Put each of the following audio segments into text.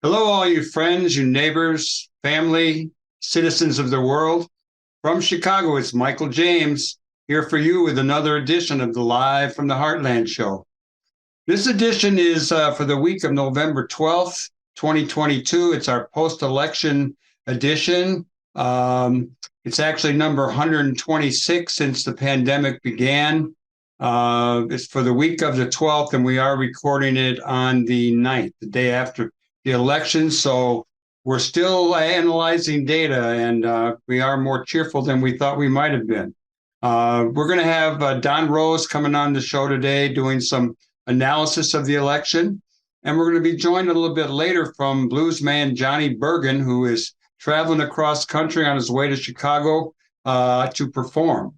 Hello, all you friends, you neighbors, family, citizens of the world. From Chicago, it's Michael James here for you with another edition of the Live from the Heartland show. This edition is for the week of November 12th, 2022. It's our post election edition. It's actually number 126 since the pandemic began. It's for the week of the 12th, and we are recording it on the 9th, the day after the election. So we're still analyzing data, and we are more cheerful than we thought we might have been. We're going to have Don Rose coming on the show today doing some analysis of the election. And we're going to be joined a little bit later from bluesman Johnny Burgin, who is traveling across country on his way to Chicago to perform.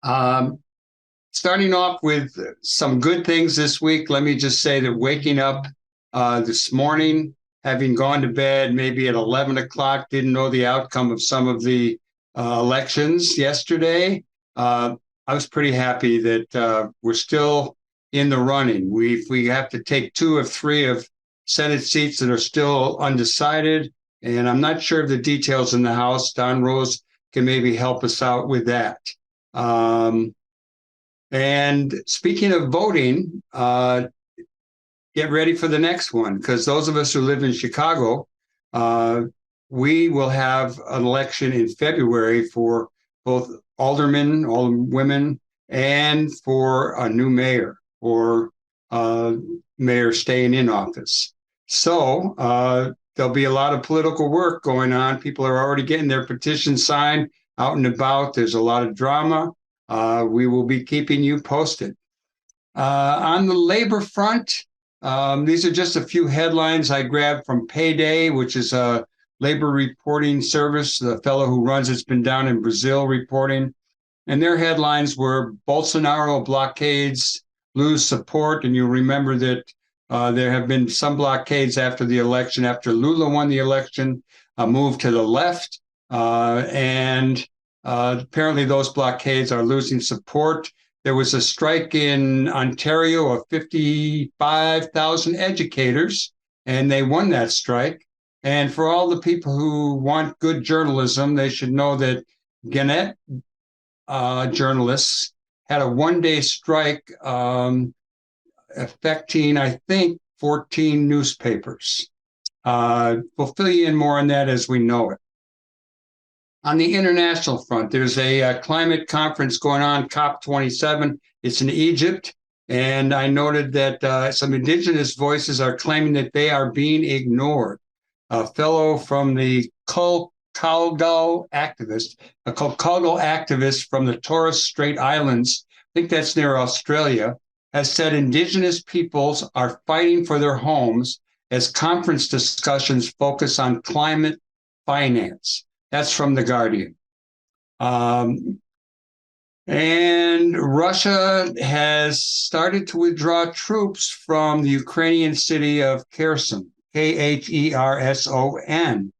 Starting off with some good things this week, let me just say that waking up this morning, having gone to bed maybe at 11 o'clock, didn't know the outcome of some of the elections yesterday. I was pretty happy that we're still in the running. We have to take two of three of Senate seats that are still undecided, and I'm not sure of the details in the House. Don Rose can maybe help us out with that. And speaking of voting, get ready for the next one, because those of us who live in Chicago, we will have an election in February for both aldermen, alderwomen, and for a new mayor or mayor staying in office. So there'll be a lot of political work going on. People are already getting their petitions signed out and about. There's a lot of drama. We will be keeping you posted. On the labor front, these are just a few headlines I grabbed from Payday, which is a labor reporting service. The fellow who runs it's been down in Brazil reporting. And their headlines were Bolsonaro blockades lose support. And you'll remember that there have been some blockades after the election, after Lula won the election, moved to the left. And apparently those blockades are losing support. There was a strike in Ontario of 55,000 educators, and they won that strike. And for all the people who want good journalism, they should know that Gannett journalists had a one-day strike affecting, I think, 14 newspapers. We'll fill you in more on that as we know it. On the international front, there's a climate conference going on, COP27. It's in Egypt. And I noted that some indigenous voices are claiming that they are being ignored. A fellow from the Kalgal activist from the Torres Strait Islands, I think that's near Australia, has said indigenous peoples are fighting for their homes as conference discussions focus on climate finance. That's from The Guardian. And Russia has started to withdraw troops from the Ukrainian city of Kherson, Kherson.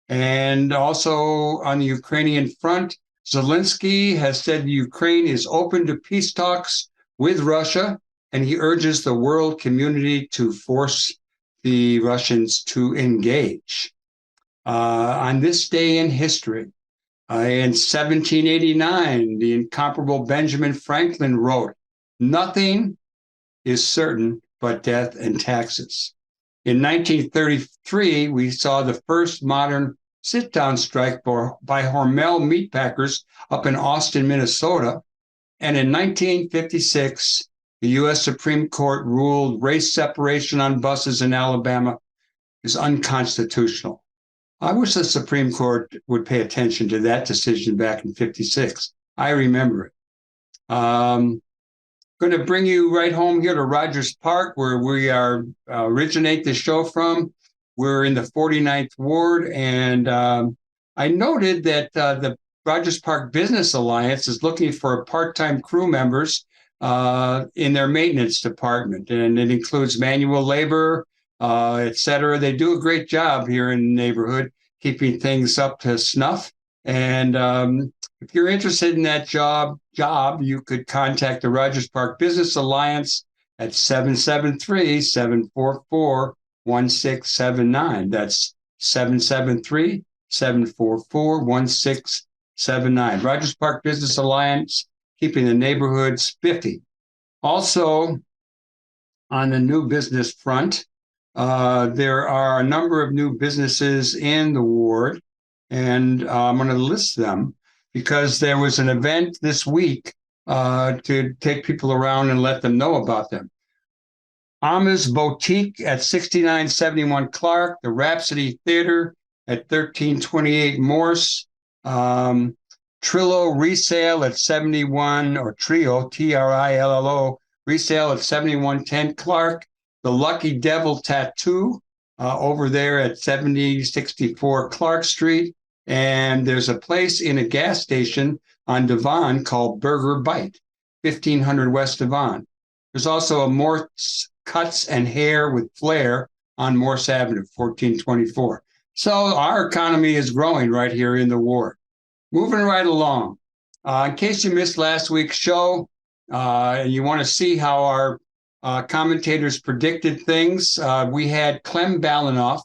And also on the Ukrainian front, Zelensky has said Ukraine is open to peace talks with Russia, and he urges the world community to force the Russians to engage. On this day in history, in 1789, the incomparable Benjamin Franklin wrote, "Nothing is certain but death and taxes." In 1933, we saw the first modern sit-down strike by Hormel meatpackers up in Austin, Minnesota. And in 1956, the U.S. Supreme Court ruled race separation on buses in Alabama is unconstitutional. I wish the Supreme Court would pay attention to that decision back in 56. I remember it. Going to bring you right home here to Rogers Park, where we originate the show from. We're in the 49th Ward, and I noted that the Rogers Park Business Alliance is looking for part-time crew members in their maintenance department, and it includes manual labor, et cetera. They do a great job here in the neighborhood, keeping things up to snuff. And if you're interested in that job, you could contact the Rogers Park Business Alliance at 773-744-8255. 1679. That's 773-744-1679. Rogers Park Business Alliance, keeping the neighborhood spiffy. Also, on the new business front, there are a number of new businesses in the ward, and I'm going to list them because there was an event this week to take people around and let them know about them. Ama's Boutique at 6971 Clark, the Rhapsody Theater at 1328 Morse, Trillo Resale at 71, or Trio, Trillo, Resale at 7110 Clark, the Lucky Devil Tattoo over there at 7064 Clark Street, and there's a place in a gas station on Devon called Burger Bite, 1500 West Devon. There's also a Morse Cuts and Hair with Flair on Morse Avenue, 1424. So our economy is growing right here in the ward. Moving right along. In case you missed last week's show, and you want to see how our commentators predicted things, we had Clem Balinoff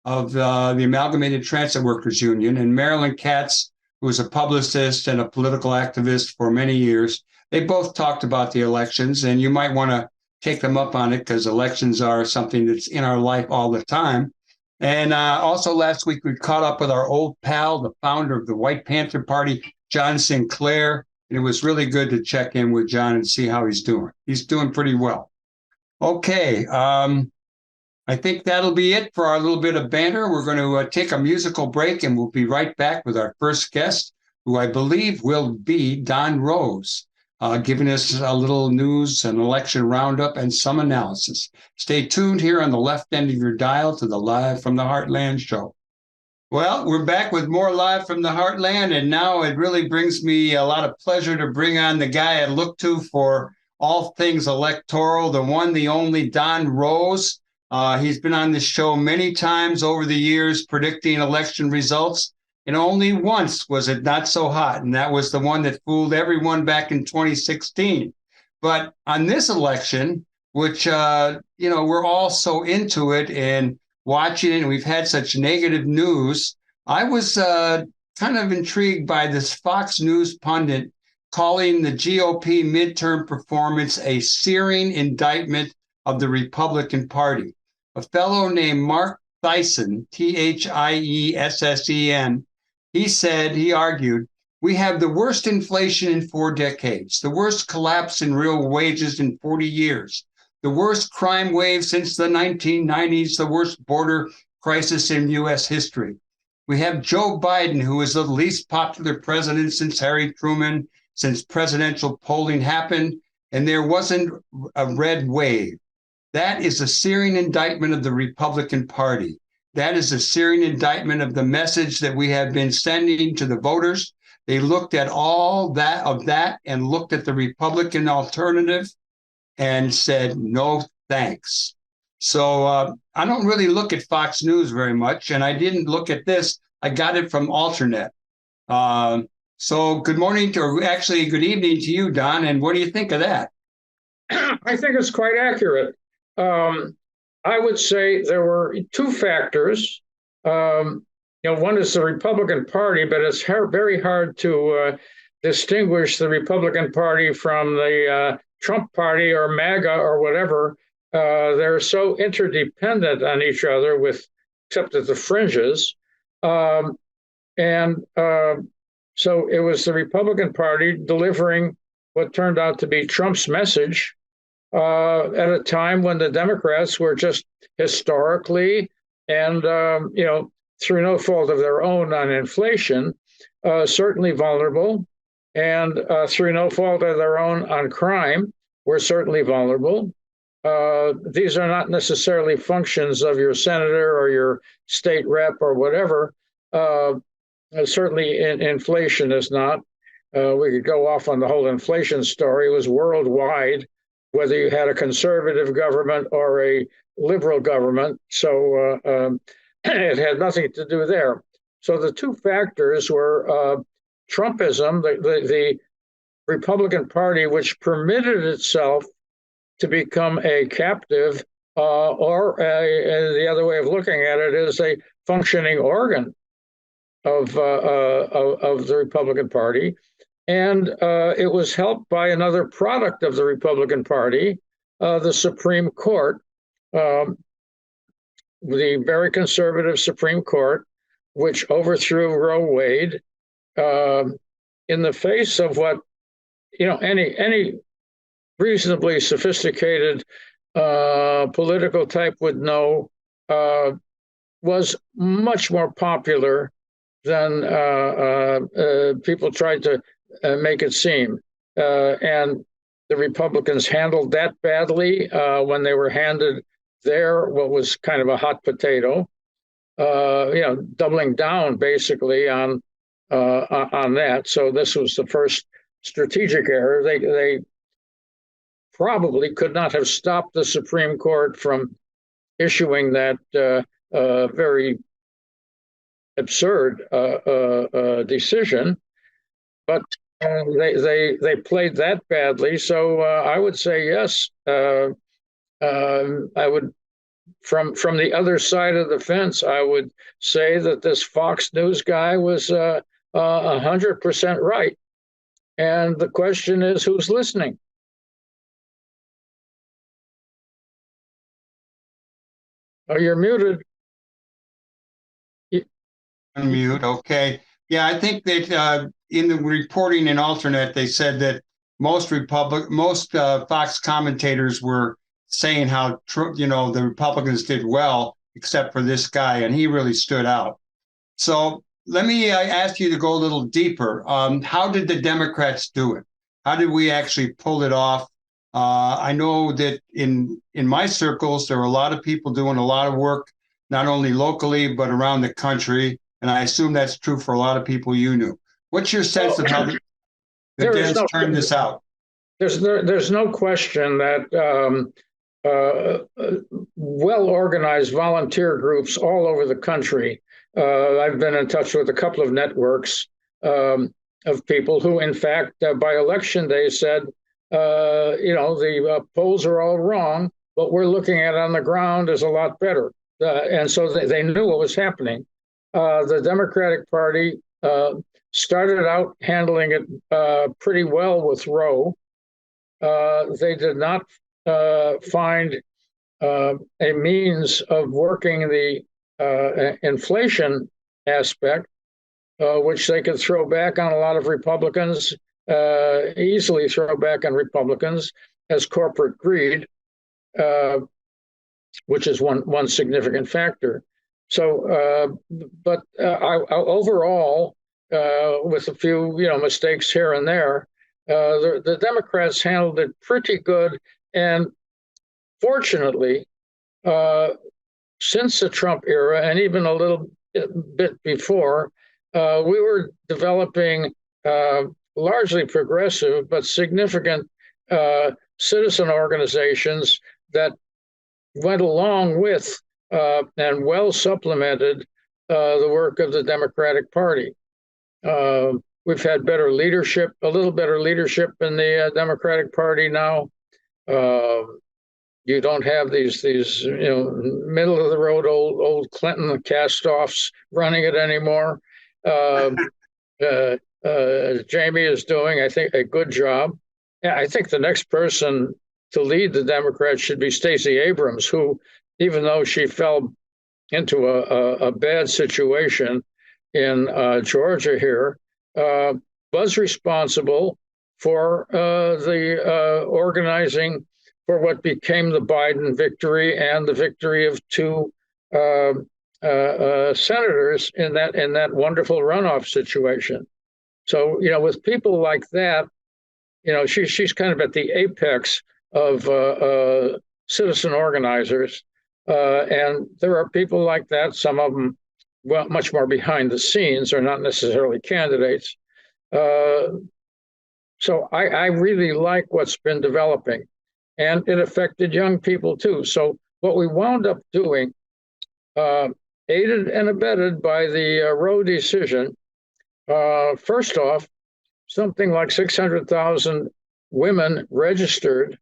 of the Amalgamated Transit Workers Union and Marilyn Katz, who was a publicist and a political activist for many years. They both talked about the elections, and you might want to take them up on it because elections are something that's in our life all the time. And also last week, we caught up with our old pal, the founder of the White Panther Party, John Sinclair. And it was really good to check in with John and see how he's doing. He's doing pretty well. Okay, I think that'll be it for our little bit of banter. We're going to take a musical break, and we'll be right back with our first guest, who I believe will be Don Rose, giving us a little news, an election roundup, and some analysis. Stay tuned here on the left end of your dial to the Live from the Heartland show. Well, we're back with more Live from the Heartland, and now it really brings me a lot of pleasure to bring on the guy I look to for all things electoral, the one, the only Don Rose. He's been on this show many times over the years predicting election results, and only once was it not so hot, and that was the one that fooled everyone back in 2016. But on this election, which, we're all so into it and watching it, and we've had such negative news, I was kind of intrigued by this Fox News pundit calling the GOP midterm performance a searing indictment of the Republican Party. A fellow named Mark Thyssen, Thiessen, he argued, we have the worst inflation in 4 decades, the worst collapse in real wages in 40 years, the worst crime wave since the 1990s, the worst border crisis in U.S. history. We have Joe Biden, who is the least popular president since Harry Truman, since presidential polling happened, and there wasn't a red wave. That is a searing indictment of the Republican Party. That is a searing indictment of the message that we have been sending to the voters. They looked at all that and looked at the Republican alternative and said, no, thanks. So I don't really look at Fox News very much, and I didn't look at this. I got it from Alternet. So good morning actually good evening to you, Don. And what do you think of that? I think it's quite accurate. I would say there were 2 factors. One is the Republican Party, but it's very hard to distinguish the Republican Party from the Trump Party or MAGA or whatever. They're so interdependent on each other, except at the fringes. So it was the Republican Party delivering what turned out to be Trump's message at a time when the Democrats were just historically and, through no fault of their own on inflation, certainly vulnerable, and through no fault of their own on crime, were certainly vulnerable. These are not necessarily functions of your senator or your state rep or whatever. Certainly inflation is not. We could go off on the whole inflation story. It was worldwide, whether you had a conservative government or a liberal government. So it had nothing to do there. So the 2 factors were Trumpism, the Republican Party, which permitted itself to become a captive or the other way of looking at it is a functioning organ of the Republican Party. And it was helped by another product of the Republican Party, the Supreme Court, the very conservative Supreme Court, which overthrew Roe Wade in the face of what any reasonably sophisticated political type would know was much more popular than people tried to make it seem. And the Republicans handled that badly when they were handed what was kind of a hot potato, doubling down basically on that. So this was the first strategic error. They probably could not have stopped the Supreme Court from issuing that very absurd decision, but they played that badly. So I would say yes. I would, from the other side of the fence, I would say that this Fox News guy was 100% right. And the question is, who's listening? Oh, you're muted. Unmute. Okay. Yeah, I think that in the reporting in Alternate, they said that most Fox commentators were saying how the Republicans did well, except for this guy, and he really stood out. So let me ask you to go a little deeper. How did the Democrats do it? How did we actually pull it off? I know that in my circles, there were a lot of people doing a lot of work, not only locally, but around the country. And I assume that's true for a lot of people you knew. What's your sense of how the Dems turned this out? There's no question that well-organized volunteer groups all over the country. I've been in touch with a couple of networks of people who, in fact, by election day said, the polls are all wrong. What we're looking at on the ground is a lot better. And so they knew what was happening. The Democratic Party started out handling it pretty well with Roe. They did not find a means of working the inflation aspect, which they could throw back on a lot of Republicans, easily throw back on Republicans as corporate greed, which is one significant factor. So, but overall, with a few mistakes here and there, the Democrats handled it pretty good. And fortunately, since the Trump era, and even a little bit before, we were developing largely progressive but significant citizen organizations that went along with and well supplemented the work of the Democratic Party. We've had better leadership, a little better leadership in the Democratic Party now. You don't have these middle of the road old Clinton cast-offs running it anymore. Jamie is doing, I think, a good job. I think the next person to lead the Democrats should be Stacey Abrams, who, even though she fell into a bad situation in Georgia here, was responsible for the organizing for what became the Biden victory and the victory of two senators in that wonderful runoff situation. So, with people like that, she's kind of at the apex of citizen organizers. And there are people like that, some of them much more behind the scenes, are not necessarily candidates. So I really like what's been developing. And it affected young people too. So what we wound up doing, aided and abetted by the Roe decision, first off, something like 600,000 women registered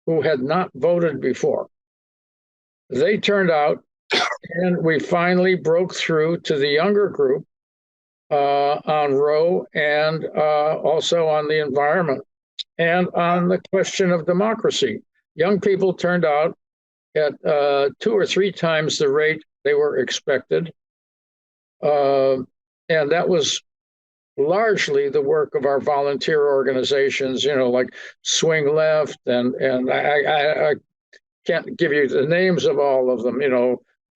who had not voted before. They turned out, and we finally broke through to the younger group on Roe and also on the environment and on the question of democracy. Young people turned out at 2 or 3 times the rate they were expected. And that was largely the work of our volunteer organizations, like Swing Left, and I can't give you the names of all of them,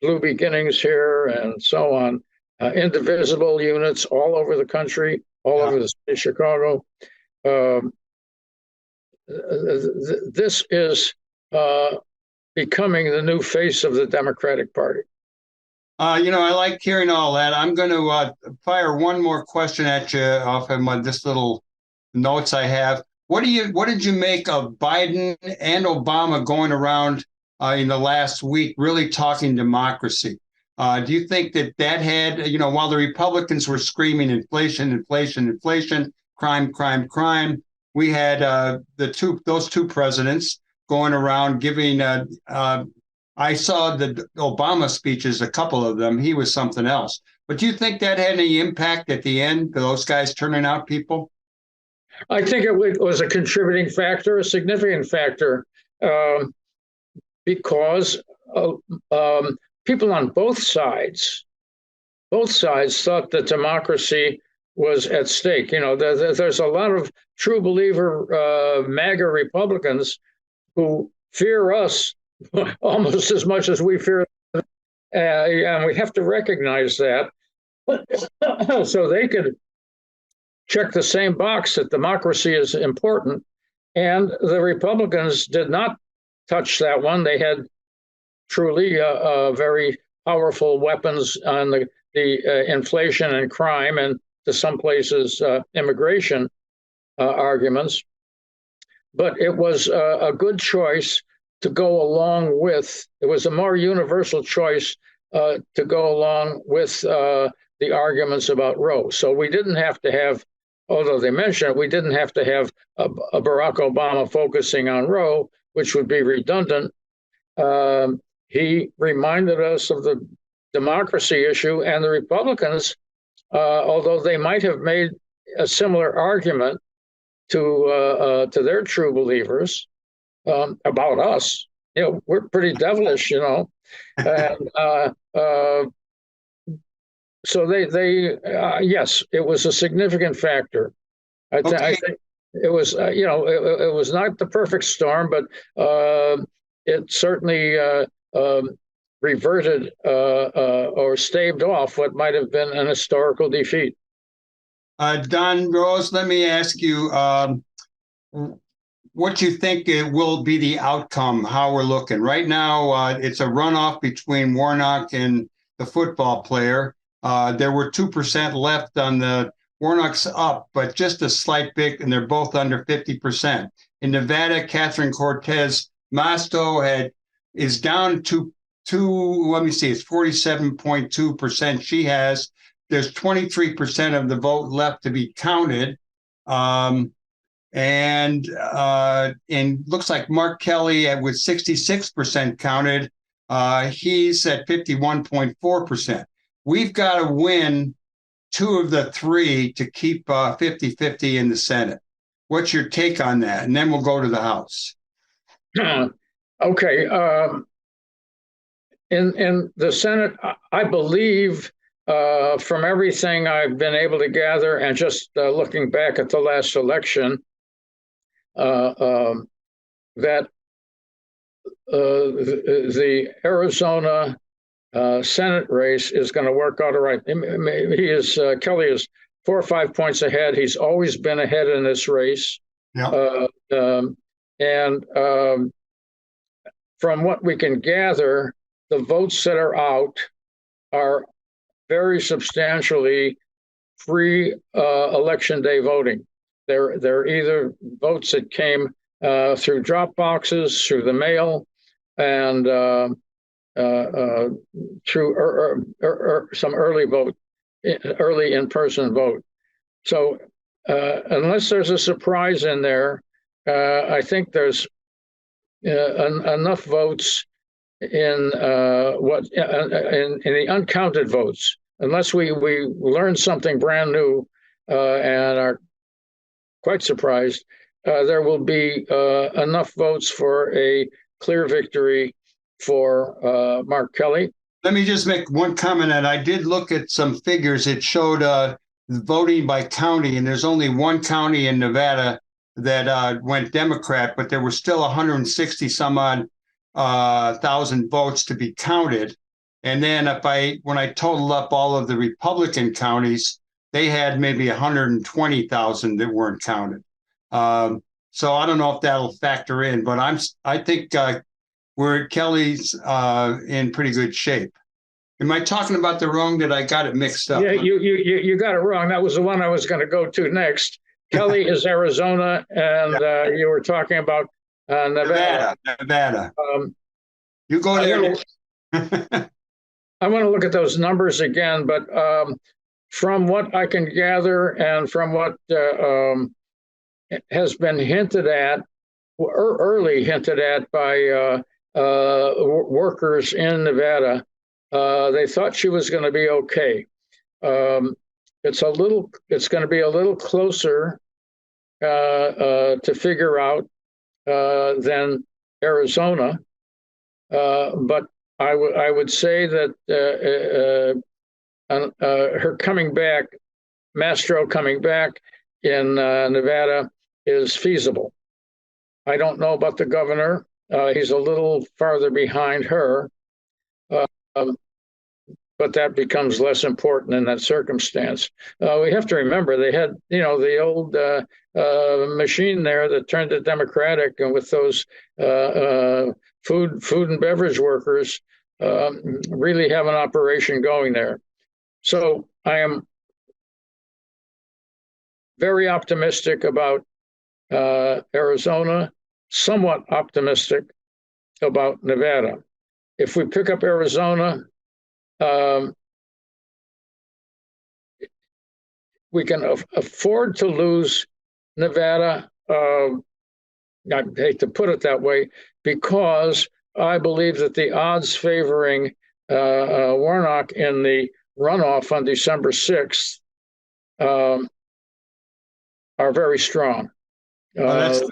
Blue Beginnings here and so on, indivisible units all over the country, all over the city of Chicago. This is becoming the new face of the Democratic Party. I like hearing all that. I'm going to fire one more question at you off of this little notes I have. What did you make of Biden and Obama going around in the last week, really talking democracy? Do you think that had, while the Republicans were screaming inflation, inflation, inflation, crime, crime, crime, we had those two presidents going around giving. I saw the Obama speeches, a couple of them. He was something else. But do you think that had any impact at the end, those guys turning out people? I think it was a contributing factor, a significant factor, because people on both sides thought that democracy was at stake. There's a lot of true believer MAGA Republicans who fear us almost as much as we fear them. And we have to recognize that so they could check the same box that democracy is important. And the Republicans did not touch that one. They had truly very powerful weapons on the inflation and crime, and to some places immigration arguments. But it was a good choice to go along with. It was a more universal choice to go along with the arguments about Roe. So we didn't have to have, although they mentioned it, we didn't have to have a Barack Obama focusing on Roe, which would be redundant. He reminded us of the democracy issue, and the Republicans, although they might have made a similar argument to their true believers about us, we're pretty devilish, and so they yes, it was a significant factor. I think it was, it was not the perfect storm, but it certainly reverted or staved off what might have been an historical defeat. Don Rose, let me ask you what you think it will be the outcome, how we're looking. Right now, it's a runoff between Warnock and the football player. There were 2% left on the Warnock's up, but just a slight bit, and they're both under 50%. In Nevada, Catherine Cortez Masto is down to let me see, it's 47.2% she has. There's 23% of the vote left to be counted. And looks like Mark Kelly with 66% counted. He's at 51.4%. We've got to win 2 of the 3 to keep 50-50 in the Senate. What's your take on that? And then we'll go to the House. Okay. In the Senate, I believe, from everything I've been able to gather, and just looking back at the last election, that the Arizona Senate race is going to work out all right. Kelly is 4 or 5 points ahead. He's always been ahead in this race. Yeah. And from what we can gather, the votes that are out are very substantially pre-election day voting. They're either votes that came through drop boxes, through the mail, and through some early in-person vote. So unless there's a surprise in there, I think there's enough votes in in the uncounted votes, unless we learn something brand new and are quite surprised, there will be enough votes for a clear victory for Mark Kelly. Let me just make one comment. And I did look at some figures. It showed voting by county, and there's only one county in Nevada that went Democrat, but there were still 160 some odd thousand votes to be counted. And then when I totaled up all of the Republican counties, they had maybe 120,000 that weren't counted. So I don't know if that'll factor in, but I think Kelly's in pretty good shape. Am I talking about the wrong? That I got it mixed up? Yeah, you got it wrong. That was the one I was going to go to next. Kelly is Arizona, and you were talking about Nevada. Nevada. You go there. I want to look at those numbers again, but from what I can gather and from what has been hinted at, early hinted at by workers in Nevada, they thought she was going to be okay. It's going to be a little closer to figure out than Arizona, but I would say that her coming back, Mastro coming back in Nevada, is feasible. I don't know about the governor. He's a little farther behind her, but that becomes less important in that circumstance. We have to remember they had, the old machine there that turned it Democratic, and with those food and beverage workers really have an operation going there. So I am very optimistic about Arizona, somewhat optimistic about Nevada. If we pick up Arizona, we can afford to lose Nevada. I hate to put it that way, because I believe that the odds favoring Warnock in the runoff on December 6th are very strong. Well,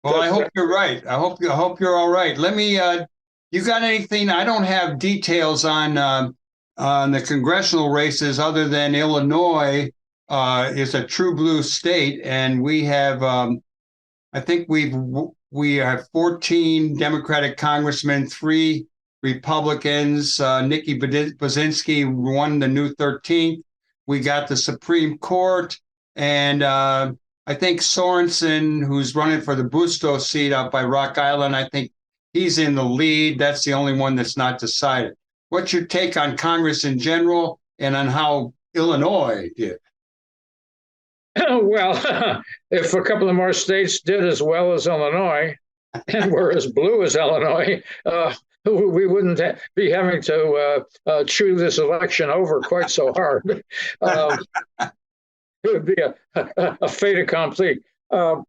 I hope you're right. I hope you're all right. Let me. You got anything? I don't have details on the congressional races, other than Illinois is a true blue state, and we have. I think we have 14 Democratic congressmen, 3 Republicans. Nikki Bozinski won the new 13th. We got the Supreme Court, and I think Sorensen, who's running for the Bustos seat out by Rock Island, I think he's in the lead. That's the only one that's not decided. What's your take on Congress in general and on how Illinois did? Well, if a couple of more states did as well as Illinois and were as blue as Illinois, we wouldn't be having to chew this election over quite so hard. It would be a fait accompli. So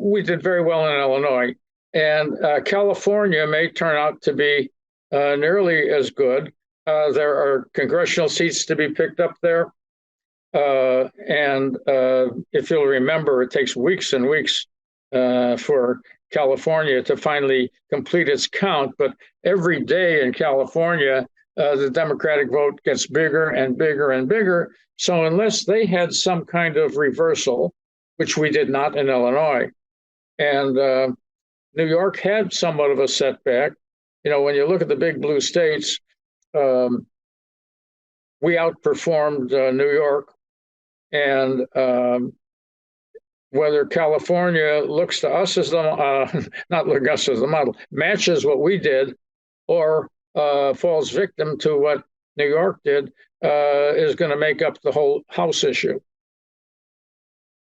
we did very well in Illinois. And California may turn out to be nearly as good. There are congressional seats to be picked up there. And if you'll remember, it takes weeks and weeks for California to finally complete its count. But every day in California, the Democratic vote gets bigger and bigger and bigger. So unless they had some kind of reversal, which we did not in Illinois, and New York had somewhat of a setback. When you look at the big blue states, we outperformed New York. And whether California looks to us as the not look us as the model, matches what we did, or falls victim to what New York did, is going to make up the whole House issue.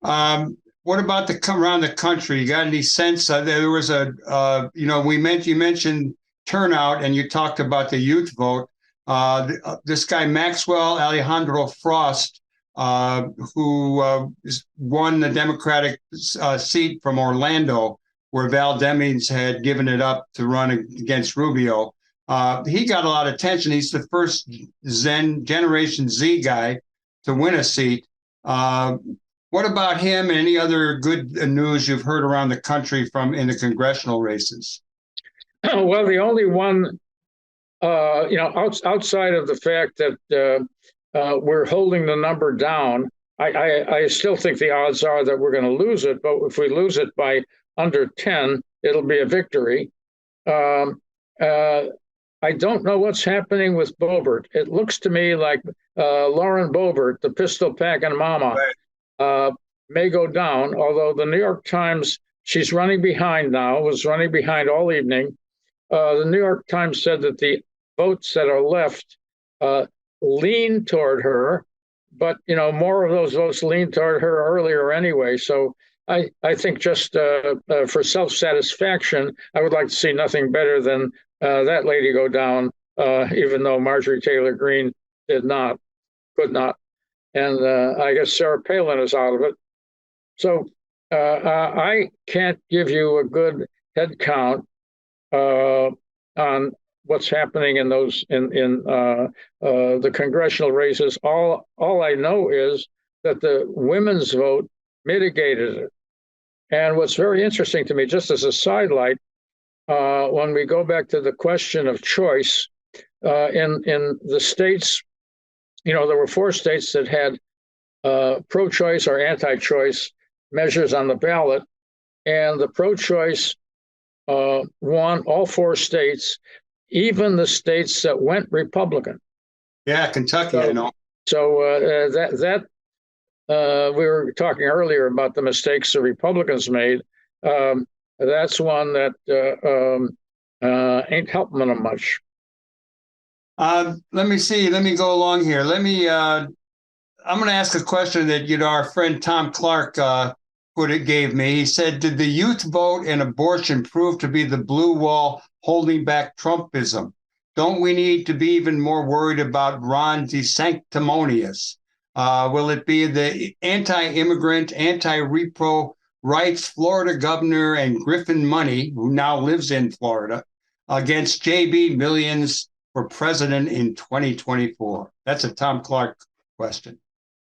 What about around the country? You got any sense? There was you mentioned turnout, and you talked about the youth vote. This guy Maxwell Alejandro Frost, who won the Democratic seat from Orlando, where Val Demings had given it up to run against Rubio. He got a lot of attention. He's the first Generation Z guy to win a seat. What about him and any other good news you've heard around the country in the congressional races? Well, the only one, outside of the fact that we're holding the number down, I still think the odds are that we're going to lose it. But if we lose it by under 10, it'll be a victory. I don't know what's happening with Boebert. It looks to me like Lauren Boebert, the pistol packing mama, may go down, although the New York Times, she's running behind now, was running behind all evening. The New York Times said that the votes that are left lean toward her, but more of those votes lean toward her earlier anyway. So I think just for self-satisfaction, I would like to see nothing better than that lady go down, even though Marjorie Taylor Greene could not. And I guess Sarah Palin is out of it. So I can't give you a good head count on what's happening in those in the congressional races. All I know is that the women's vote mitigated it. And what's very interesting to me, just as a sidelight, when we go back to the question of choice, in the states, there were 4 states that had pro-choice or anti-choice measures on the ballot, and the pro-choice won all 4 states, even the states that went Republican. Yeah, Kentucky, I know. So we were talking earlier about the mistakes the Republicans made. That's one that ain't helping them much. Let me see. Let me go along here. I'm going to ask a question that our friend Tom Clark gave me. He said, "Did the youth vote and abortion prove to be the blue wall holding back Trumpism? Don't we need to be even more worried about Ron DeSanctimonious? Will it be the anti-immigrant, anti-repro rights Florida governor and Griffin Money, who now lives in Florida, against JB Millions for president in 2024? That's a Tom Clark question.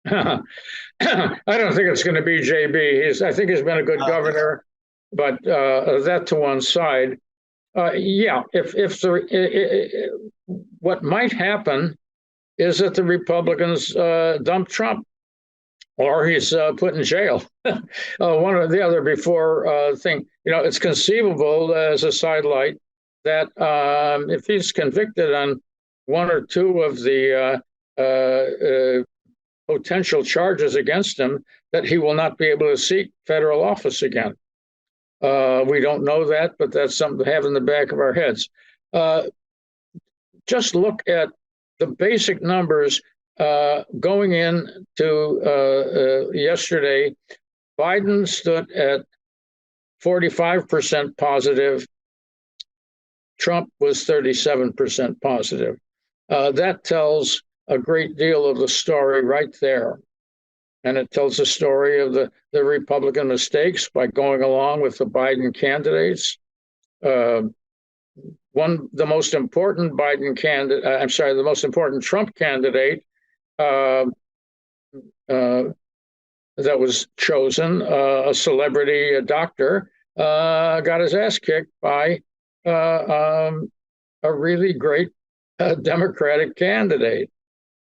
I don't think it's going to be JB. I think he's been a good governor, but that to one side. What might happen is that the Republicans dump Trump, or he's put in jail. One or the other before thing. It's conceivable, as a sidelight, that if he's convicted on 1 or 2 of the potential charges against him, that he will not be able to seek federal office again. We don't know that, but that's something to have in the back of our heads. Just look at the basic numbers going into yesterday. Biden stood at 45% positive. Trump was 37% positive. That tells a great deal of the story right there. And it tells the story of the Republican mistakes by going along with the Biden candidates. The most important Trump candidate that was chosen, a celebrity doctor, got his ass kicked by a really great Democratic candidate.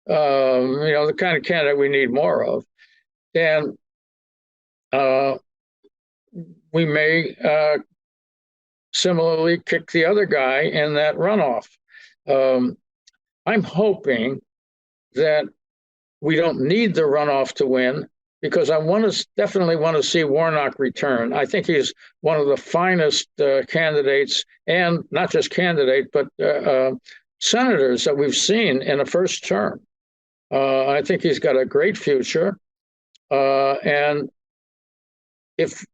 The kind of candidate we need more of. And we may similarly kick the other guy in that runoff. I'm hoping that we don't need the runoff to win, because I definitely want to see Warnock return. I think he's one of the finest candidates, and not just candidate, but senators that we've seen in a first term. I think he's got a great future. And if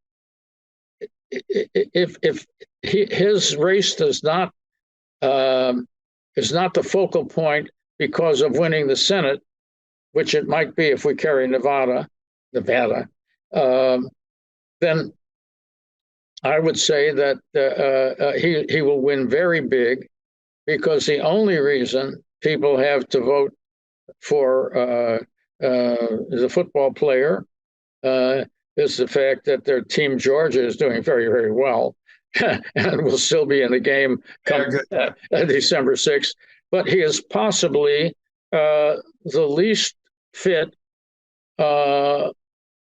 his race is not the focal point because of winning the Senate, which it might be if we carry Nevada, then I would say that he will win very big, because the only reason people have to vote for the football player is the fact that their team Georgia is doing very, very well and will still be in the game come December 6th. But he is possibly the least fit,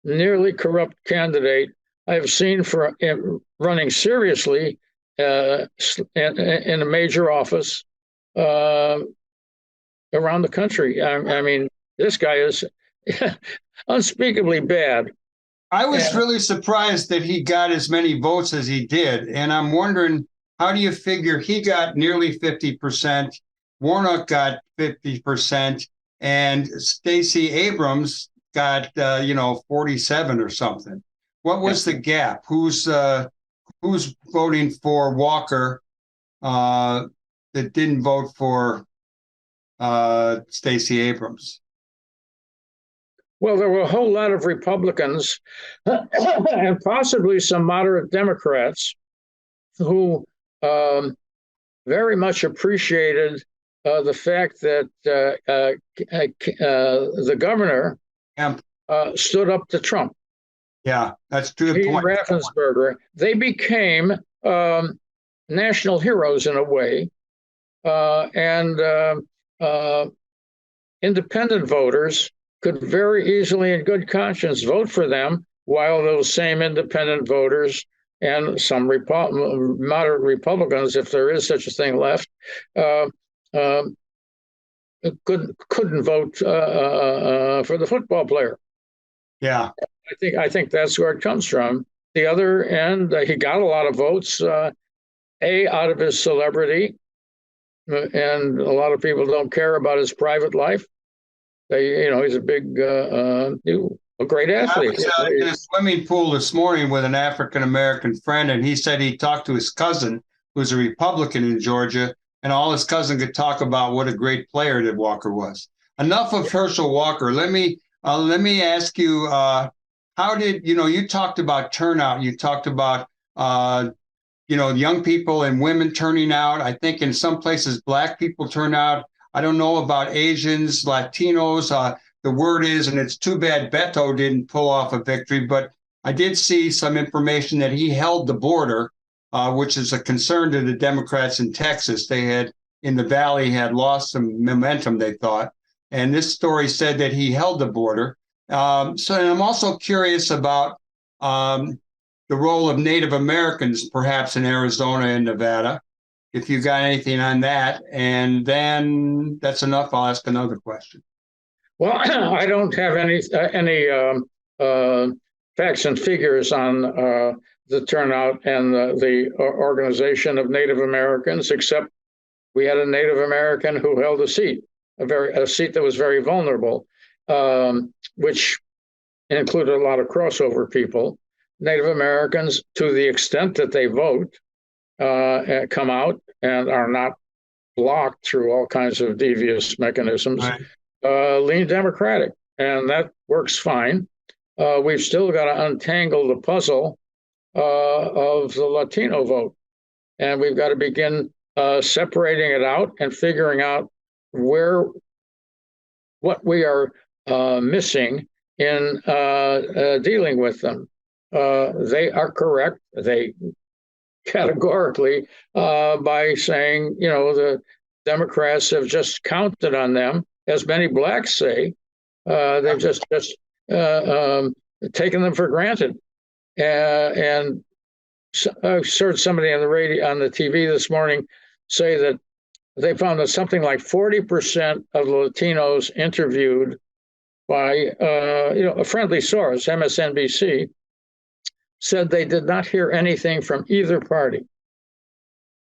nearly corrupt candidate I've seen for running seriously in a major office around the country. I mean, this guy is unspeakably bad. I was really surprised that he got as many votes as he did. And I'm wondering, how do you figure he got nearly 50%, Warnock got 50%, and Stacey Abrams got 47 or something? What was the gap? Who's voting for Walker that didn't vote for Stacey Abrams? Well, there were a whole lot of Republicans and possibly some moderate Democrats who very much appreciated the fact that the governor stood up to Trump. Yeah, that's a good point. Raffensperger. They became national heroes in a way, and independent voters could very easily, in good conscience, vote for them, while those same independent voters and some moderate Republicans, if there is such a thing left, couldn't vote for the football player. Yeah, I think that's where it comes from. The other end, he got a lot of votes, out of his celebrity, and a lot of people don't care about his private life. He's a big, a great athlete. I was in a swimming pool this morning with an African-American friend, and he said he talked to his cousin, who's a Republican in Georgia, and all his cousin could talk about what a great player that Walker was. Enough of Herschel Walker. Let me ask you, how did, you talked about turnout. You talked about, young people and women turning out. I think in some places, Black people turn out. I don't know about Asians, Latinos. The word is, and it's too bad Beto didn't pull off a victory, but I did see some information that he held the border, which is a concern to the Democrats in Texas. They had, in the Valley, had lost some momentum, they thought. And this story said that he held the border. So I'm also curious about the role of Native Americans, perhaps in Arizona and Nevada, if you got anything on that. And then that's enough. I'll ask another question. Well, I don't have any facts and figures on the turnout and the organization of Native Americans, except we had a Native American who held a seat, a seat that was very vulnerable, which included a lot of crossover people. Native Americans, to the extent that they vote, come out and are not blocked through all kinds of devious mechanisms, right, lean Democratic, and that works fine. We've still got to untangle the puzzle of the Latino vote, and we've got to begin separating it out and figuring out what we are missing in dealing with them. They are correct. They categorically by saying, the Democrats have just counted on them, as many Blacks say. They've just taken them for granted. And I heard somebody on the radio, on the TV this morning, say that they found that something like 40% of the Latinos interviewed by a friendly source, MSNBC, said they did not hear anything from either party.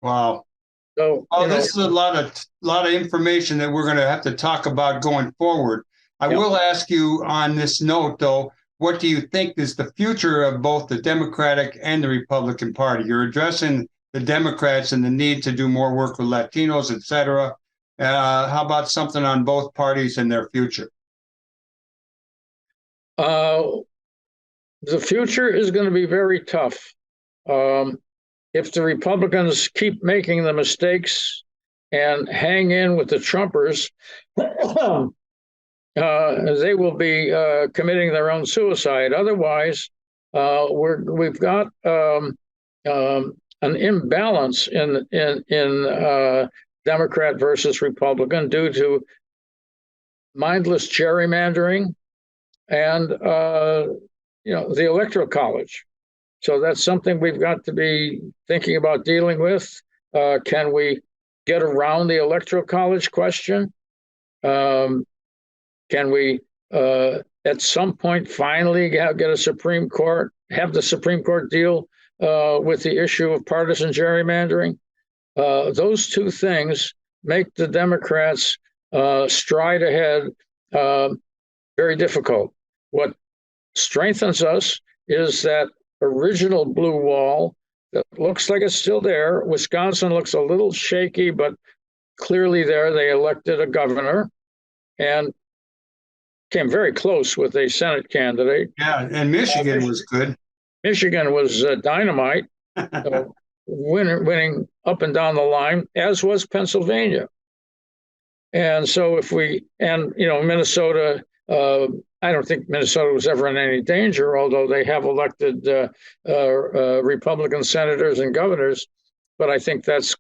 Wow. So, this is a lot of information that we're going to have to talk about going forward. I will ask you on this note, though, what do you think is the future of both the Democratic and the Republican Party? You're addressing the Democrats and the need to do more work with Latinos, et cetera. How about something on both parties and their future? The future is going to be very tough. If the Republicans keep making the mistakes and hang in with the Trumpers, they will be committing their own suicide. Otherwise, we've got an imbalance in Democrat versus Republican due to mindless gerrymandering and the Electoral College. So that's something we've got to be thinking about dealing with. Can we get around the Electoral College question? Can we, at some point, finally get a Supreme Court, have the Supreme Court deal with the issue of partisan gerrymandering? Those two things make the Democrats stride ahead very difficult. What strengthens us is that original blue wall that looks like it's still there. Wisconsin looks a little shaky, but clearly there. They elected a governor and came very close with a Senate candidate. Yeah, and Michigan was good. Michigan was dynamite, winning up and down the line, as was Pennsylvania. And so Minnesota, I don't think Minnesota was ever in any danger, although they have elected Republican senators and governors. But I think that's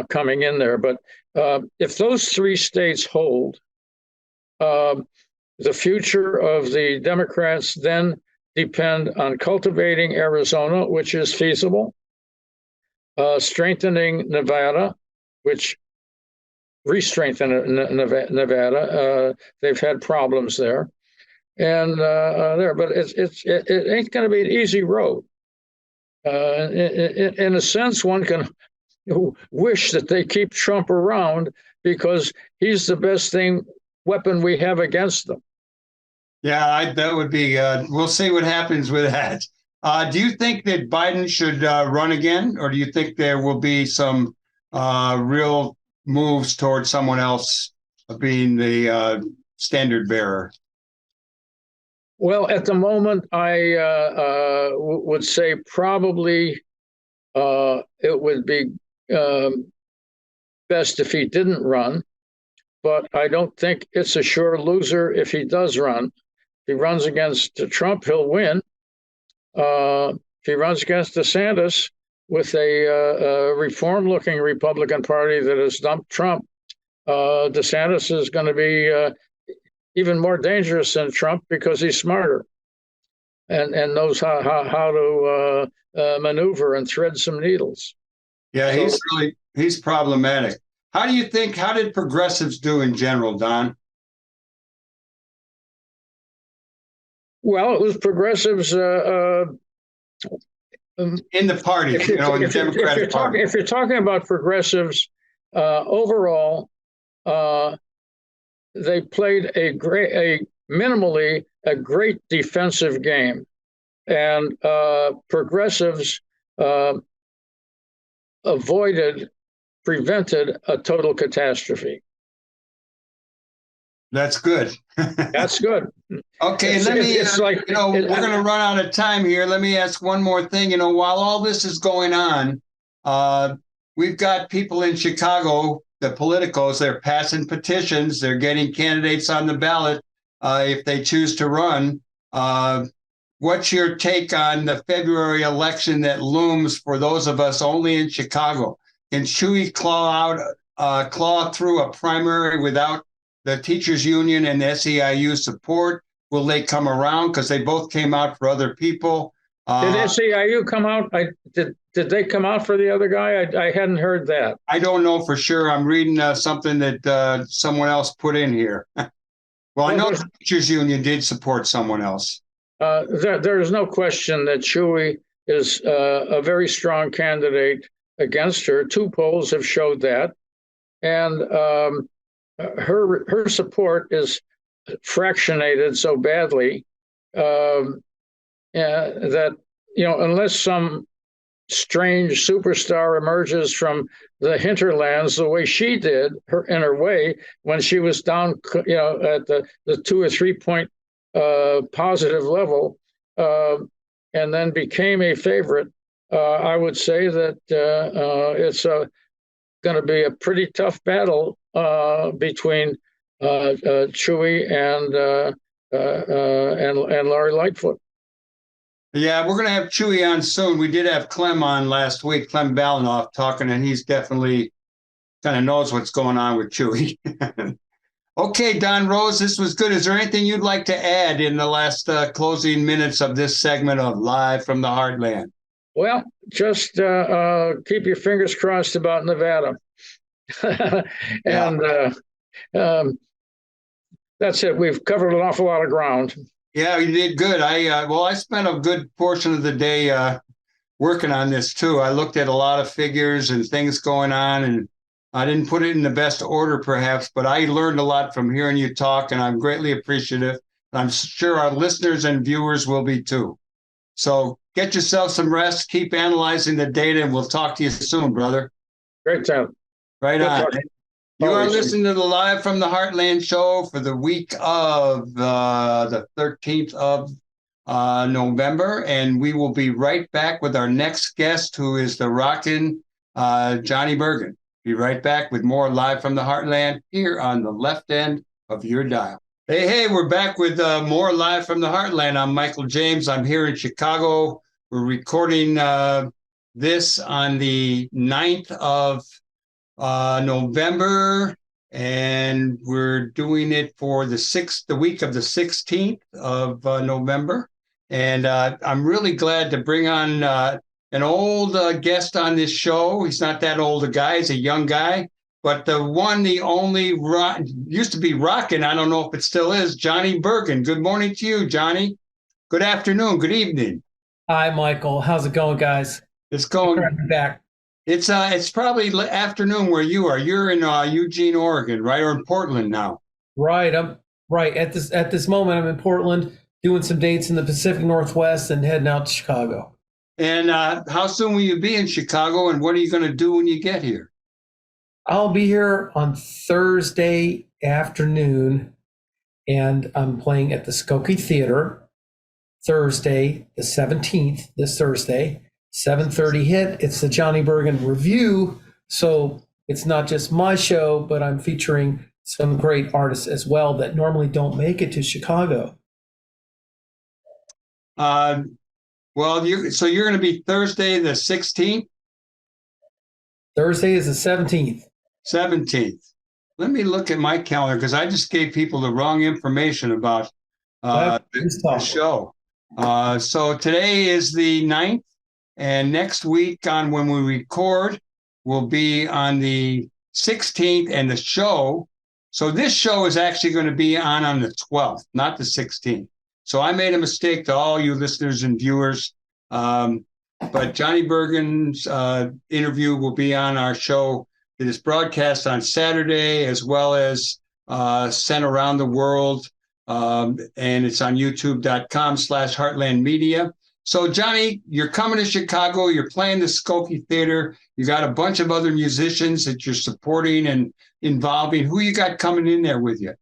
coming in there. But if those three states hold, the future of the Democrats then depend on cultivating Arizona, which is feasible, strengthening Nevada, which re-strengthen Nevada. They've had problems there, and but it ain't going to be an easy road. In a sense, one can wish that they keep Trump around because he's the best weapon we have against them. Yeah, that would be. We'll see what happens with that. Do you think that Biden should run again, or do you think there will be some real moves towards someone else being the standard bearer? Well, at the moment, I would say probably it would be best if he didn't run, but I don't think it's a sure loser if he does run. If he runs against Trump, he'll win. If he runs against DeSantis with a reform-looking Republican Party that has dumped Trump, DeSantis is going to be even more dangerous than Trump because he's smarter and knows how to maneuver and thread some needles. Yeah, he's problematic. How did progressives do in general, Don? Well, it was progressives in the party, in the Democratic Party. If you're talking about progressives overall, they played a minimally great defensive game, and progressives prevented a total catastrophe. That's good. That's good. Okay, we're going to run out of time here. Let me ask one more thing. While all this is going on, we've got people in Chicago, the politicos, they're passing petitions. They're getting candidates on the ballot if they choose to run. What's your take on the February election that looms for those of us only in Chicago? Can Chewy claw through a primary without the teachers union and the SEIU support? Will they come around? Because they both came out for other people. Did SEIU come out? Did they come out for the other guy? I hadn't heard that. I don't know for sure. I'm reading something that someone else put in here. Well, I know the teachers union did support someone else. There is no question that Chewy is a very strong candidate against her. Two polls have showed that. And her support is fractionated so badly that, unless some strange superstar emerges from the hinterlands the way she did in her way when she was down, at the 2 or 3 point positive level, and then became a favorite, I would say that it's going to be a pretty tough battle between Chewy and Larry Lightfoot. Yeah, we're going to have Chewy on soon. We did have Clem on last week, Clem Balinoff talking, and he's definitely kind of knows what's going on with Chewy. Okay, Don Rose, this was good. Is there anything you'd like to add in the last closing minutes of this segment of Live from the Heartland? Well, just keep your fingers crossed about Nevada. And that's it. We've covered an awful lot of ground. Yeah, you did good. I spent a good portion of the day working on this too. I looked at a lot of figures and things going on, and I didn't put it in the best order, perhaps, but I learned a lot from hearing you talk, and I'm greatly appreciative. I'm sure our listeners and viewers will be too. So get yourself some rest, keep analyzing the data, and we'll talk to you soon, brother. Great time. Right on. You are Always. listening to the Live from the Heartland show for the week of the 13th of November, and we will be right back with our next guest, who is the rockin' Johnny Burgin. Be right back with more Live from the Heartland here on the left end of your dial. Hey, we're back with more Live from the Heartland. I'm Michael James. I'm here in Chicago. We're recording this on the 9th of November, and we're doing it for the week of the 16th of November. And I'm really glad to bring on an old guest on this show. He's not that old a guy. He's a young guy. But the one, the only, used to be rocking, I don't know if it still is, Johnny Burgin. Good morning to you, Johnny. Good afternoon. Good evening. Hi, Michael. How's it going, guys? It's going back. It's probably afternoon where you are. You're in Eugene, Oregon, right? Or in Portland now. Right. I'm right at this moment. I'm in Portland doing some dates in the Pacific Northwest and heading out to Chicago. And how soon will you be in Chicago, and what are you going to do when you get here? I'll be here on Thursday afternoon, and I'm playing at the Skokie Theater Thursday, the 17th, this Thursday, 7:30 hit. It's the Johnny Burgin Review, so it's not just my show, but I'm featuring some great artists as well that normally don't make it to Chicago. Well, you're going to be Thursday the 16th? Thursday is the 17th. 17th. Let me look at my calendar, because I just gave people the wrong information about the show. So today is the 9th, and next week on when we record will be on the 16th, and the show. So this show is actually going to be on the 12th, not the 16th. So I made a mistake to all you listeners and viewers. But Johnny Burgin's interview will be on our show. It is broadcast on Saturday, as well as sent around the world. And it's on youtube.com/Heartland Media. So, Johnny, you're coming to Chicago. You're playing the Skokie Theater. You got a bunch of other musicians that you're supporting and involving. Who you got coming in there with you?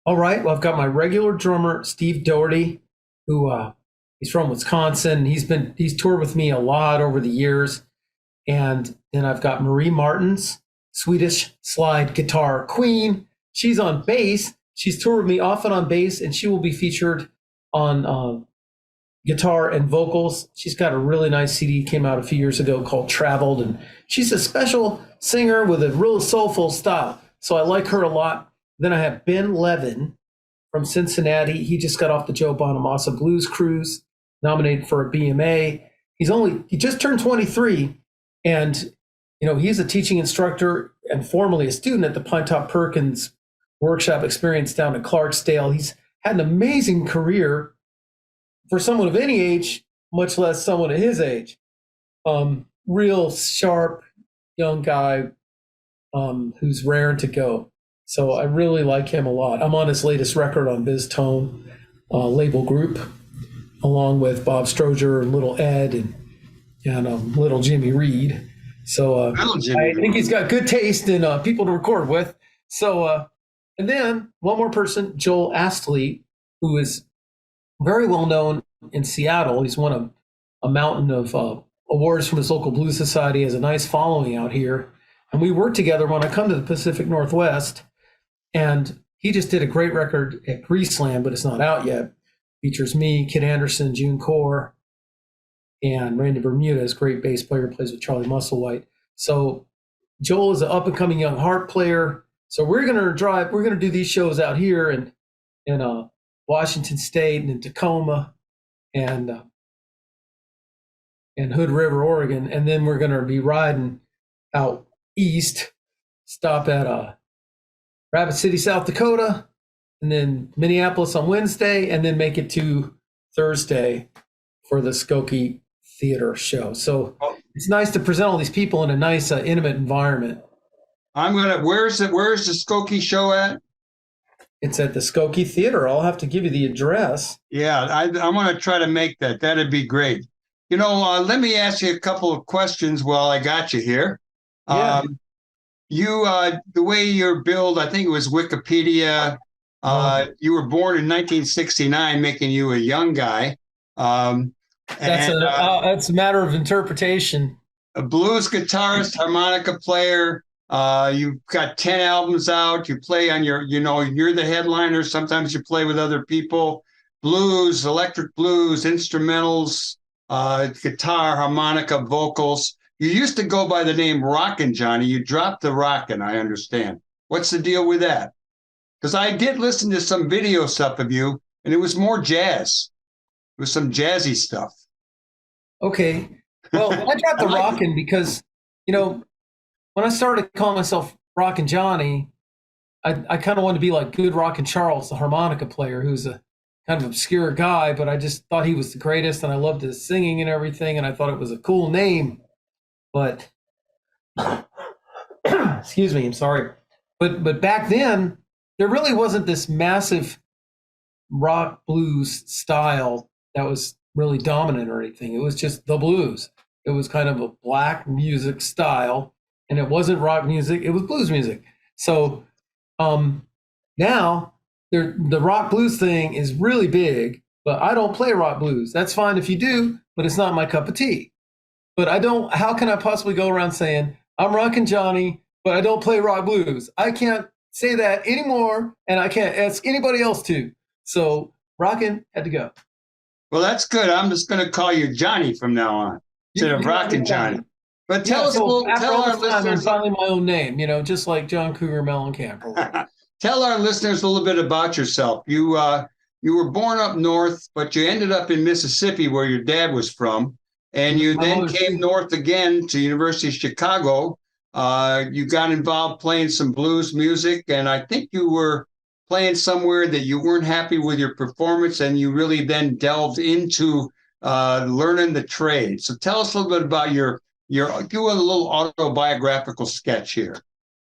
All right. Well, I've got my regular drummer, Steve Doherty, who he's from Wisconsin. He's toured with me a lot over the years. And then I've got Marie Martins, Swedish slide guitar queen. She's on bass. She's toured with me often on bass, and she will be featured on guitar and vocals. She's got a really nice CD, came out a few years ago, called Traveled, and she's a special singer with a real soulful style. So I like her a lot. Then I have Ben Levin from Cincinnati. He just got off the Joe Bonamassa Blues Cruise, nominated for a BMA. He just turned 23, and he's a teaching instructor and formerly a student at the Pinetop Perkins workshop experience down in Clarksdale. He's had an amazing career for someone of any age, much less someone at his age. Real sharp young guy who's raring to go. So I really like him a lot. I'm on his latest record on Biz Tone label group, along with Bob Stroger and Little Ed and Little Jimmy Reed. So I think he's got good taste in people to record with. So and then one more person, Joel Astley, who is very well known in Seattle. He's won a mountain of awards from his local blues society, has a nice following out here. And we work together when I come to the Pacific Northwest. And he just did a great record at Greaseland, but it's not out yet. Features me, Kid Anderson, June Core, and Randy Bermudez, great bass player, plays with Charlie Musselwhite. So Joel is an up-and-coming young harp player. So we're going to do these shows out here in Washington State and in Tacoma and Hood River, Oregon. And then we're going to be riding out east, stop at Rapid City, South Dakota, and then Minneapolis on Wednesday, and then make it to Thursday for the Skokie Theater show. So it's nice to present all these people in a nice, intimate environment. Where's the Skokie show at? It's at the Skokie Theater. I'll have to give you the address. Yeah, I'm going to try to make that. That'd be great. Let me ask you a couple of questions while I got you here. Yeah. The way you're billed, I think it was Wikipedia. You were born in 1969, making you a young guy. That's a matter of interpretation. A blues guitarist, harmonica player. You've got 10 albums out. You play on you're the headliner. Sometimes you play with other people. Blues, electric blues, instrumentals, guitar, harmonica, vocals. You used to go by the name Rockin' Johnny. You dropped the Rockin', I understand. What's the deal with that? Because I did listen to some video stuff of you, and it was more jazz. It was some jazzy stuff. Okay. Well, I dropped the Rockin' because, when I started calling myself Rockin' Johnny, I kind of wanted to be like Good Rockin' Charles, the harmonica player, who's a kind of obscure guy, but I just thought he was the greatest, and I loved his singing and everything, and I thought it was a cool name. But excuse me, I'm sorry. But back then, there really wasn't this massive rock blues style that was really dominant or anything. It was just the blues. It was kind of a black music style, and it wasn't rock music. It was blues music. So now the rock blues thing is really big, but I don't play rock blues. That's fine if you do, but it's not my cup of tea. But how can I possibly go around saying, I'm Rockin' Johnny, but I don't play rock blues? I can't say that anymore, and I can't ask anybody else to. So Rockin' had to go. Well, that's good. I'm just going to call you Johnny from now on, instead of Rockin' Johnny. But tell our listeners. I'm finally my own name, just like John Cougar Mellencamp. Tell our listeners a little bit about yourself. You were born up north, but you ended up in Mississippi, where your dad was from. And you then came north again to University of Chicago. You got involved playing some blues music, and I think you were playing somewhere that you weren't happy with your performance, and you really then delved into learning the trade. So tell us a little bit about do a little autobiographical sketch here.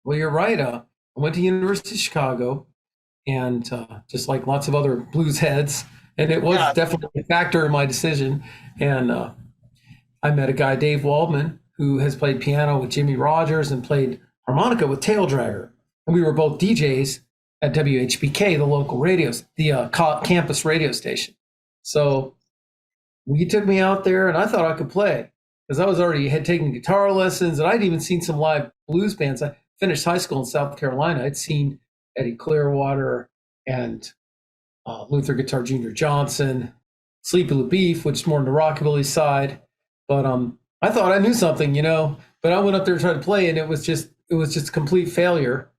Well, you're right. I went to University of Chicago, and just like lots of other blues heads, and it was definitely a factor in my decision. And I met a guy, Dave Waldman, who has played piano with Jimmy Rogers and played harmonica with Tail Dragger. And we were both DJs at WHBK, the local campus radio station. So he took me out there, and I thought I could play because I had taken guitar lessons, and I'd even seen some live blues bands. I finished high school in South Carolina. I'd seen Eddie Clearwater and Luther Guitar Jr. Johnson, Sleepy LaBeef, which is more on the rockabilly side. But I thought I knew something, but I went up there to try to play, and it was just a complete failure.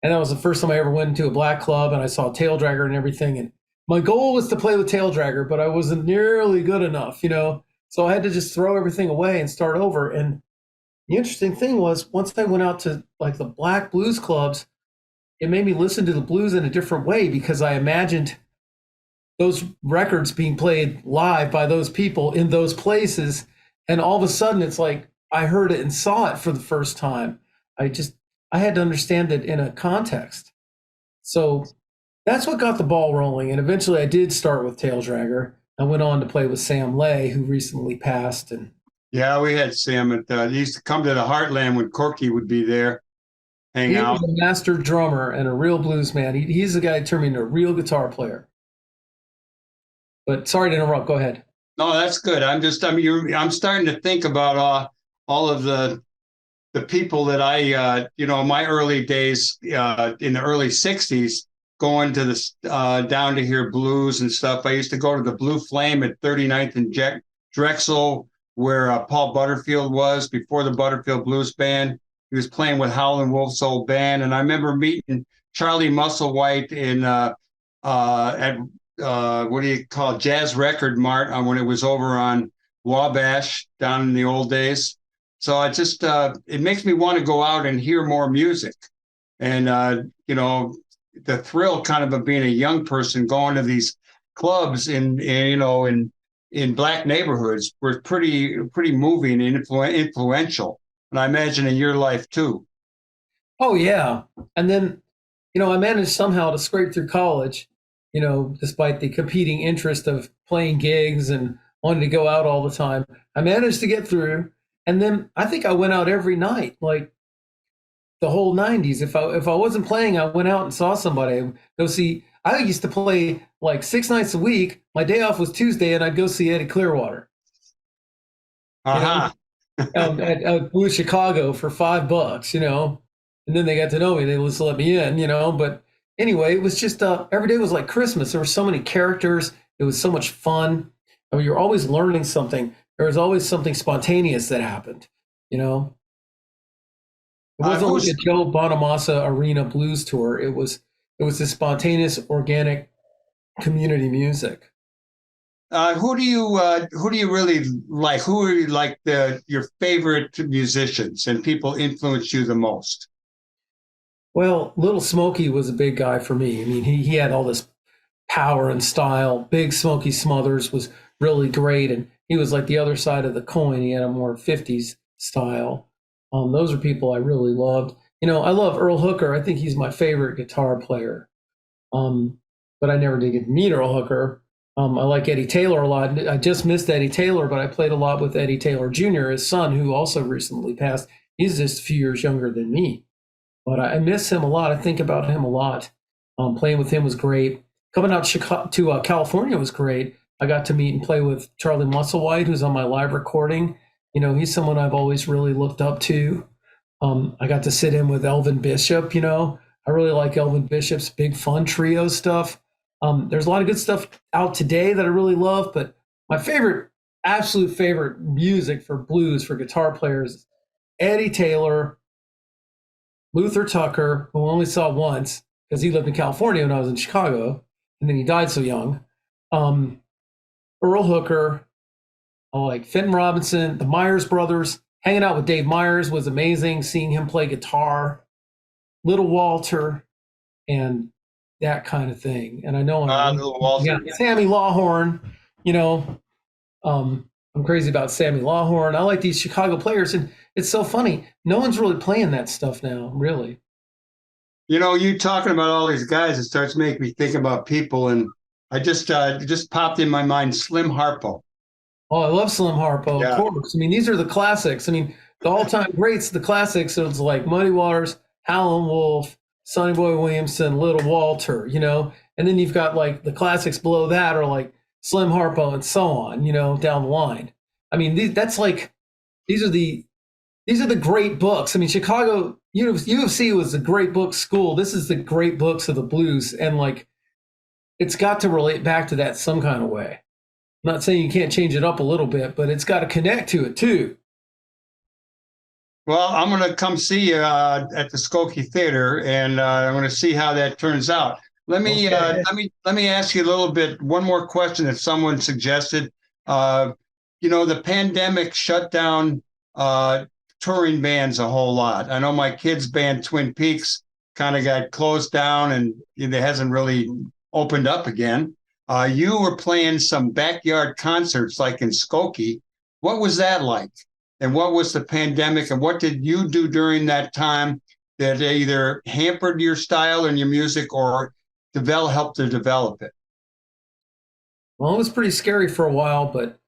And that was the first time I ever went into a black club, and I saw Tail Dragger and everything. And my goal was to play with Tail Dragger, but I wasn't nearly good enough, So I had to just throw everything away and start over. And the interesting thing was, once I went out to like the black blues clubs, it made me listen to the blues in a different way, because I imagined those records being played live by those people in those places. And all of a sudden, it's like I heard it and saw it for the first time. I had to understand it in a context. So that's what got the ball rolling. And eventually I did start with Tail Dragger. I went on to play with Sam Lay, who recently passed. And yeah, we had Sam. He used to come to the Heartland when Corky would be there, hang out. He was a master drummer and a real blues man. He's the guy who turned me into a real guitar player. But sorry to interrupt. Go ahead. No, that's good. I'm starting to think about all of the people that my early days in the early 60s, going to down to hear blues and stuff. I used to go to the Blue Flame at 39th and Drexel, where Paul Butterfield was before the Butterfield Blues Band. He was playing with Howlin' Wolf's old band. And I remember meeting Charlie Musselwhite at what do you call it, Jazz Record Mart when it was over on Wabash down in the old days. So it makes me want to go out and hear more music. And, the thrill kind of being a young person going to these clubs in black neighborhoods was pretty moving and influential. And I imagine in your life too. Oh yeah. And then, I managed somehow to scrape through college, despite the competing interest of playing gigs and wanting to go out all the time. I managed to get through. And then I think I went out every night, like the whole 90s. If I wasn't playing, I went out and saw somebody. Go see, I used to play like 6 nights a week. My day off was Tuesday, and I'd go see Eddie Clearwater. Uh-huh. At Blue Chicago for $5, and then they got to know me. They just let me in. But anyway, it was just every day was like Christmas. There were so many characters. It was so much fun. I mean, you're always learning something. There was always something spontaneous that happened. It wasn't like a Joe Bonamassa Arena Blues tour. It was this spontaneous, organic community music. Who do you really like? Who are like your favorite musicians and people influence you the most? Well, Little Smokey was a big guy for me. I mean, he had all this power and style. Big Smokey Smothers was really great, and he was like the other side of the coin. He had a more 50s style. Those are people I really loved. I love Earl Hooker. I think he's my favorite guitar player. But I never did get to meet Earl Hooker. I like Eddie Taylor a lot. I just missed Eddie Taylor, but I played a lot with Eddie Taylor Jr., his son, who also recently passed. He's just a few years younger than me. But I miss him a lot. I think about him a lot. Playing with him was great. Coming out to California was great. I got to meet and play with Charlie Musselwhite, who's on my live recording. He's someone I've always really looked up to. I got to sit in with Elvin Bishop. I really like Elvin Bishop's Big Fun Trio stuff. There's a lot of good stuff out today that I really love, but my absolute favorite music for blues for guitar players is Eddie Taylor, Luther Tucker, who I only saw once because he lived in California when I was in Chicago, and then he died so young. Earl Hooker, like Fenton Robinson, the Myers brothers. Hanging out with Dave Myers was amazing. Seeing him play guitar, Little Walter, and that kind of thing. And I know Little Walter. Yeah, Sammy Lawhorn. I'm crazy about Sammy Lawhorn. I like these Chicago players, and it's so funny. No one's really playing that stuff now, really. You talking about all these guys, it starts making me think about people, and I just popped in my mind Slim Harpo. Oh, I love Slim Harpo, Yeah. of course. I mean, these are the classics. I mean, the all-time greats, the classics. It's like Muddy Waters, Howlin' Wolf, Sonny Boy Williamson, Little Walter, and then you've got like the classics below that are like Slim Harpo and so on, down the line. I mean, these are the great books. I mean, Chicago UFC was the great book school. This is the great books of the blues, and like it's got to relate back to that some kind of way. I'm not saying you can't change it up a little bit, but it's got to connect to it too. Well, I'm going to come see you at the Skokie Theater, and I'm going to see how that turns out. Let me ask you a little bit. One more question that someone suggested. The pandemic shut down touring bands a whole lot. I know my kids' band Twin Peaks kind of got closed down, and it hasn't really opened up again. You were playing some backyard concerts like in Skokie. What was that like? And what was the pandemic? And what did you do during that time that either hampered your style and your music or helped to develop it? Well, it was pretty scary for a while, but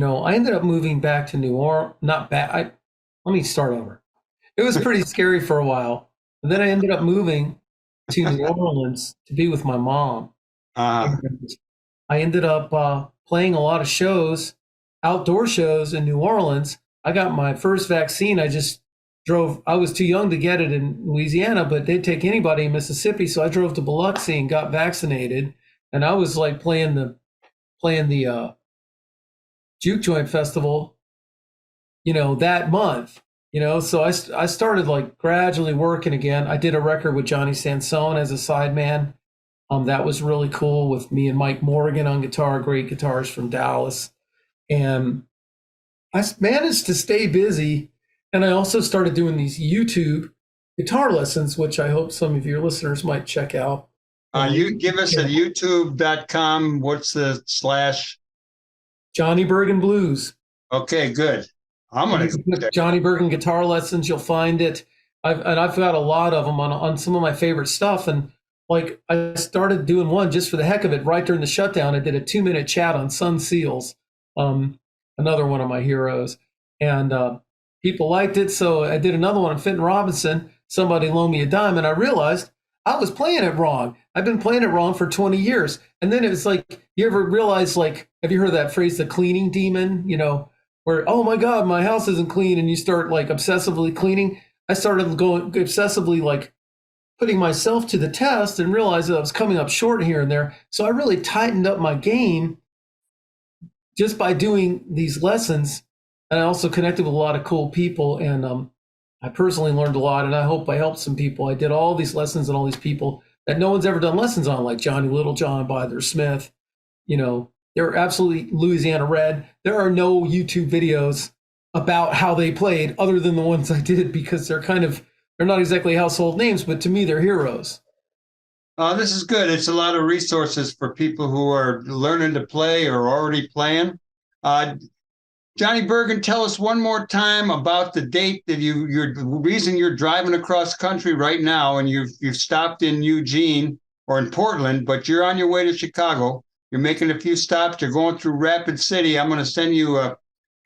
I ended up moving back to New Orleans. Not back. Let me start over. It was pretty scary for a while, and then I ended up moving to New Orleans to be with my mom. I ended up playing a lot of shows, outdoor shows in New Orleans. I got my first vaccine. I just drove. I was too young to get it in Louisiana, but they'd take anybody in Mississippi. So I drove to Biloxi and got vaccinated. And I was like playing the Juke Joint Festival, that month. So I started like gradually working again. I did a record with Johnny Sansone as a sideman. That was really cool with me and Mike Morgan on guitar, great guitarist from Dallas. And I managed to stay busy. And I also started doing these YouTube guitar lessons, which I hope some of your listeners might check out. You give us a youtube.com. What's the slash? Johnny Burgin Blues. Okay, good. I'm going to put Johnny Burgin guitar lessons. You'll find it. I've got a lot of them on some of my favorite stuff. And like I started doing one just for the heck of it right during the shutdown. I did a 2-minute chat on Sun Seals, another one of my heroes, and people liked it. So I did another one on Fenton Robinson. Somebody loaned me a dime, and I realized I was playing it wrong. I've been playing it wrong for 20 years. And then it was like, you ever realize, like, have you heard that phrase, the cleaning demon? Where, oh my God, my house isn't clean, and you start like obsessively cleaning. I started going obsessively like putting myself to the test and realized that I was coming up short here and there. So I really tightened up my game just by doing these lessons. And I also connected with a lot of cool people. And I personally learned a lot, and I hope I helped some people. I did all these lessons on all these people that no one's ever done lessons on, like Johnny Littlejohn, Byther Smith. They're absolutely Louisiana Red. There are no YouTube videos about how they played other than the ones I did, because they're not exactly household names, but to me, they're heroes. This is good. It's a lot of resources for people who are learning to play or already playing. Johnny Burgin, tell us one more time about the date that the reason you're driving across country right now, and you've stopped in Eugene or in Portland, but you're on your way to Chicago. You're making a few stops. You're going through Rapid City. I'm going to send you a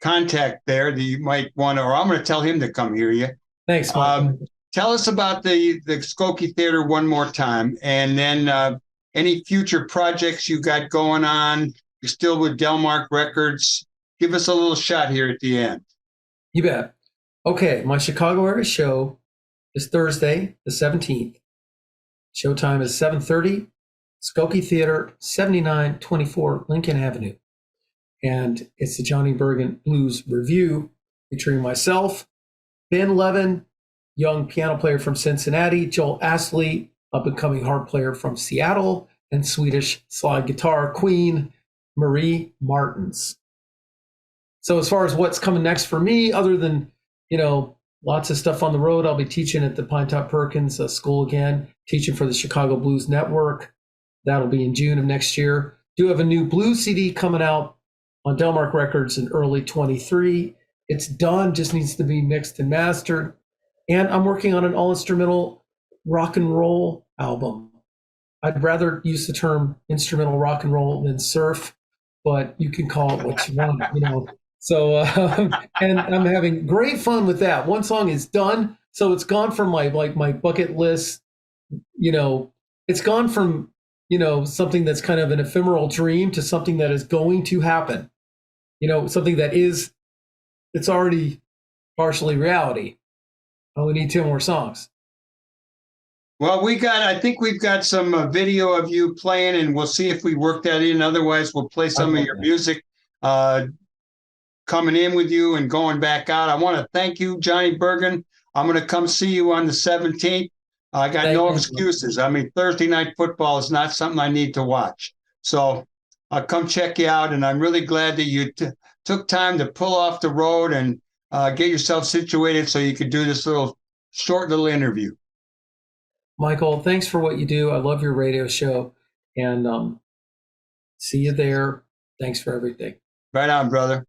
contact there that you might want to, or I'm going to tell him to come hear you. Thanks, Mike. Tell us about the Skokie Theater one more time, and then any future projects you got going on. You're still with Delmark Records. Give us a little shot here at the end. You bet. Okay, my Chicago area show is Thursday, the 17th. Showtime is 7:30. Skokie Theater, 7924 Lincoln Avenue. And it's the Johnny Burgin Blues Review, featuring myself, Ben Levin, young piano player from Cincinnati, Joel Astley, up-and-coming harp player from Seattle, and Swedish slide guitar queen, Marie Martens. So as far as what's coming next for me, other than, lots of stuff on the road, I'll be teaching at the Pinetop Perkins School again, teaching for the Chicago Blues Network. That'll be in June of next year. Do have a new blues CD coming out on Delmark Records in early 23. It's done, just needs to be mixed and mastered. And I'm working on an all-instrumental rock and roll album. I'd rather use the term instrumental rock and roll than surf, but you can call it what you want, So, and I'm having great fun with that. One song is done, so it's gone from my bucket list. It's gone from something that's kind of an ephemeral dream to something that is going to happen. Something that it's already partially reality. I only need 2 more songs. Well, I think we've got some video of you playing, and we'll see if we work that in. Otherwise, we'll play some of your music coming in with you and going back out. I want to thank you, Johnny Burgin. I'm going to come see you on the 17th. I got no excuses. I mean, Thursday night football is not something I need to watch. So I'll come check you out, and I'm really glad that you took time to pull off the road and get yourself situated so you could do this short little interview. Michael, thanks for what you do. I love your radio show, and see you there. Thanks for everything. Right on, brother.